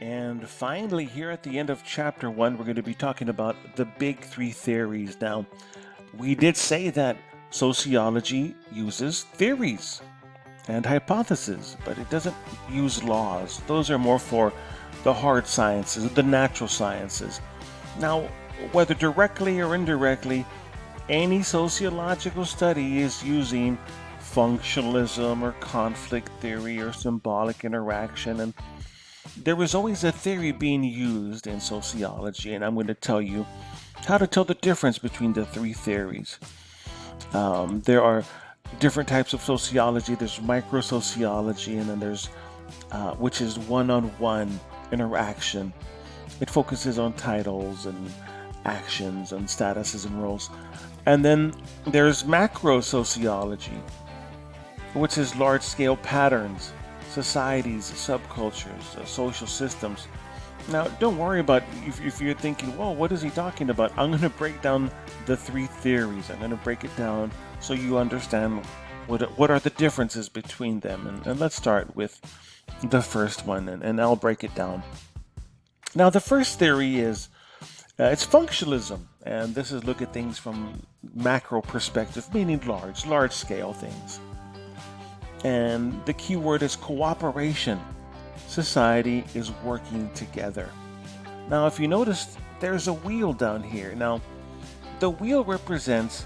And finally, here at the end of chapter 1, we're going to be talking about the big three theories. Now, we did say that sociology uses theories and hypotheses, but it doesn't use laws. Those are more for the hard sciences, the natural sciences. Now, whether directly or indirectly, any sociological study is using functionalism or conflict theory or symbolic interaction, and there is always a theory being used in sociology, and I'm going to tell you how to tell the difference between the three theories. There are different types of sociology. There's micro-sociology, and then there's which is one-on-one interaction. It focuses on titles and actions and statuses and roles. And then there's macro-sociology, which is large-scale patterns, societies, subcultures, social systems. Now, don't worry about if you're thinking, well, what is he talking about? I'm going to break down the three theories. I'm going to break it down so you understand what are the differences between them. And let's start with the first one, and I'll break it down. Now, the first theory is it's functionalism, and this is look at things from macro perspective, meaning large scale things. And the key word is cooperation. Society is working together. Now, if you notice, there's a wheel down here. Now, the wheel represents,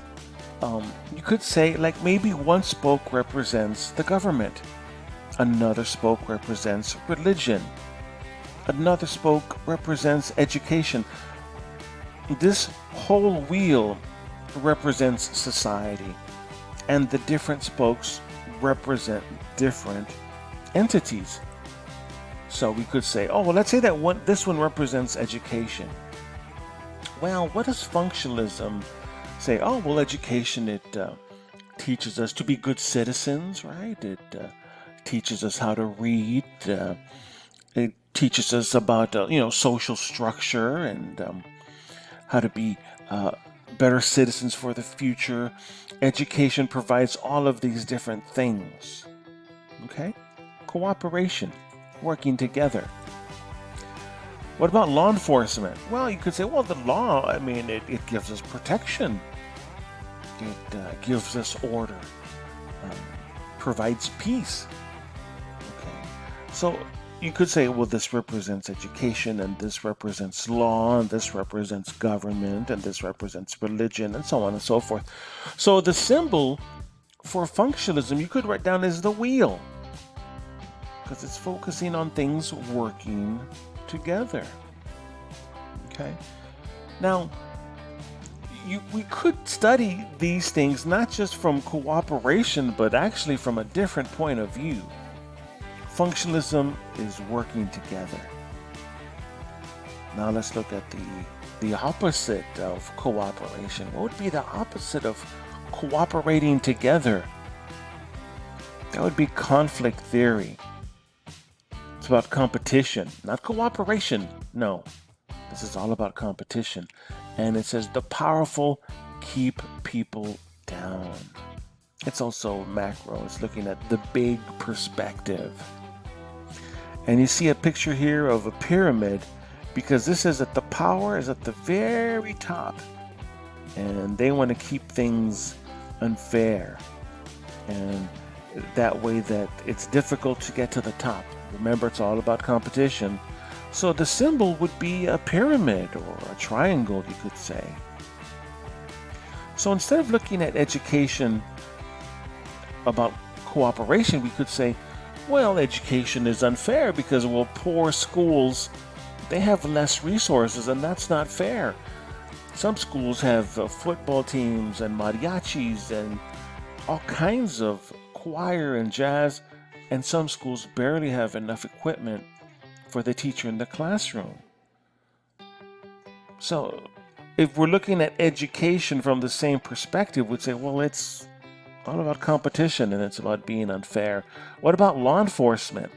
you could say, like maybe one spoke represents the government, another spoke represents religion, another spoke represents education. This whole wheel represents society, and the different spokes represent different entities. So we could say, oh, well, let's say that this one represents education. Well, what does functionalism say? Oh, well, education, it teaches us to be good citizens, right? It teaches us how to read. It teaches us about, social structure and how to be better citizens for the future. Education provides all of these different things. Okay? Cooperation, working together. What about law enforcement? Well, you could say, well, the law, it gives us protection. It gives us order, provides peace. Okay. So you could say, well, this represents education, and this represents law, and this represents government, and this represents religion, and so on and so forth. So the symbol for functionalism you could write down as the wheel, because it's focusing on things working together. Okay? Now, we could study these things not just from cooperation, but actually from a different point of view. Functionalism is working together. Now let's look at the opposite of cooperation. What would be the opposite of cooperating together? That would be conflict theory. It's about competition, not cooperation. No, this is all about competition. And it says the powerful keep people down. It's also macro. It's looking at the big perspective. And you see a picture here of a pyramid, because this is that the power is at the very top, and they want to keep things unfair, and that way that it's difficult to get to the top. Remember, it's all about competition. So the symbol would be a pyramid or a triangle, you could say. So instead of looking at education about cooperation, we could say, well, education is unfair because, well, poor schools, they have less resources, and that's not fair. Some schools have football teams and mariachis and all kinds of choir and jazz, and some schools barely have enough equipment for the teacher in the classroom. So if we're looking at education from the same perspective, we'd say, well, it's all about competition and it's about being unfair. What about law enforcement?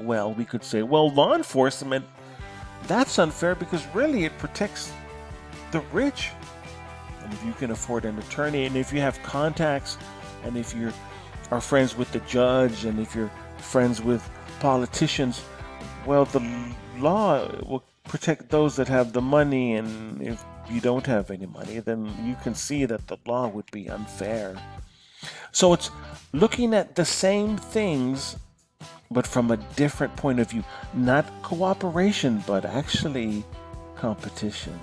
Well, we could say, well, law enforcement, that's unfair because really it protects the rich. And if you can afford an attorney, and if you have contacts, and if you are friends with the judge, and if you're friends with politicians, Well, the law will protect those that have the money, and if you don't have any money, then you can see that the law would be unfair. So it's looking at the same things, but from a different point of view. Not cooperation, but actually competition.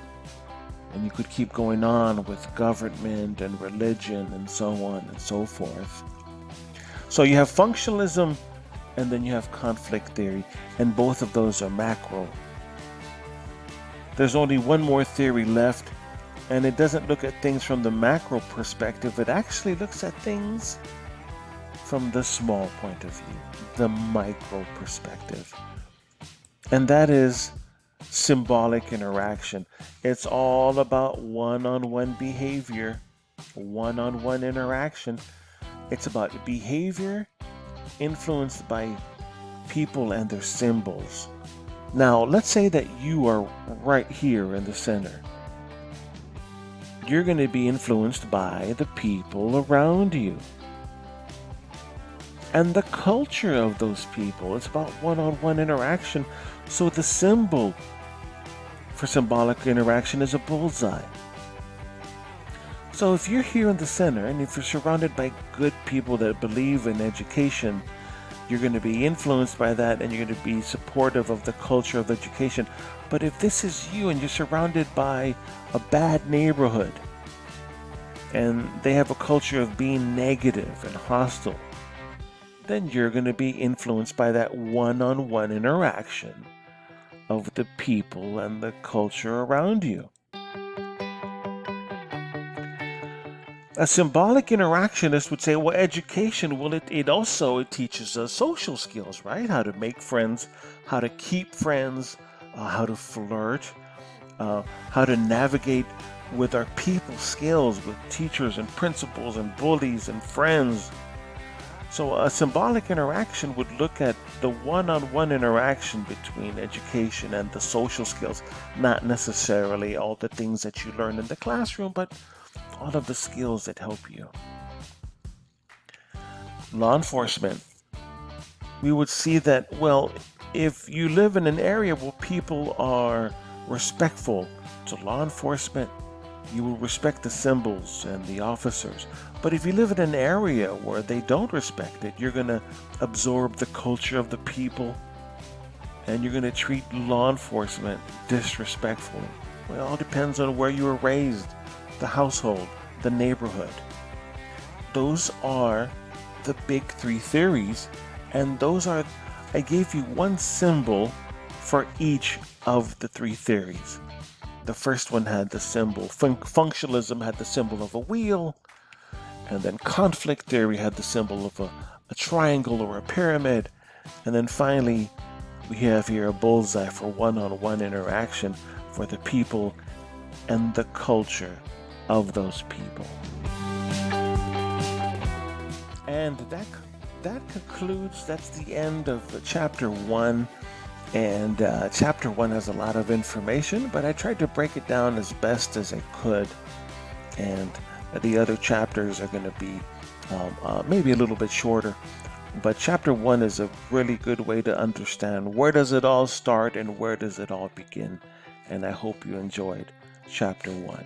And you could keep going on with government and religion and so on and so forth. So you have functionalism and then you have conflict theory, and both of those are macro. There's only one more theory left, and it doesn't look at things from the macro perspective. It actually looks at things from the small point of view, the micro perspective. And that is symbolic interaction. It's all about one-on-one behavior, one-on-one interaction. It's about behavior influenced by people and their symbols. Now, let's say that you are right here in the center. You're going to be influenced by the people around you and the culture of those people. It's about one-on-one interaction. So the symbol for symbolic interaction is a bullseye. So if you're here in the center and if you're surrounded by good people that believe in education, you're going to be influenced by that and you're going to be supportive of the culture of education. But if this is you and you're surrounded by a bad neighborhood and they have a culture of being negative and hostile, then you're going to be influenced by that one-on-one interaction of the people and the culture around you. A symbolic interactionist would say, well, education, well, it teaches us social skills, right? How to make friends, how to keep friends, how to flirt, how to navigate with our people skills, with teachers and principals and bullies and friends. So a symbolic interaction would look at the one-on-one interaction between education and the social skills, not necessarily all the things that you learn in the classroom, but all of the skills that help you. Law enforcement. We would see that, well, if you live in an area where people are respectful to law enforcement, you will respect the symbols and the officers. But if you live in an area where they don't respect it, you're going to absorb the culture of the people and you're going to treat law enforcement disrespectfully. Well, it all depends on where you were raised, the household, the neighborhood. Those are the big three theories, and I gave you one symbol for each of the three theories. The first one had the symbol, functionalism had the symbol of a wheel, and then conflict theory had the symbol of a triangle or a pyramid, and then finally we have here a bullseye for one-on-one interaction for the people and the culture of those people. And that's the end of chapter 1. And chapter 1 has a lot of information, but I tried to break it down as best as I could. And the other chapters are going to be maybe a little bit shorter. But chapter 1 is a really good way to understand where does it all start and where does it all begin. And I hope you enjoyed chapter 1.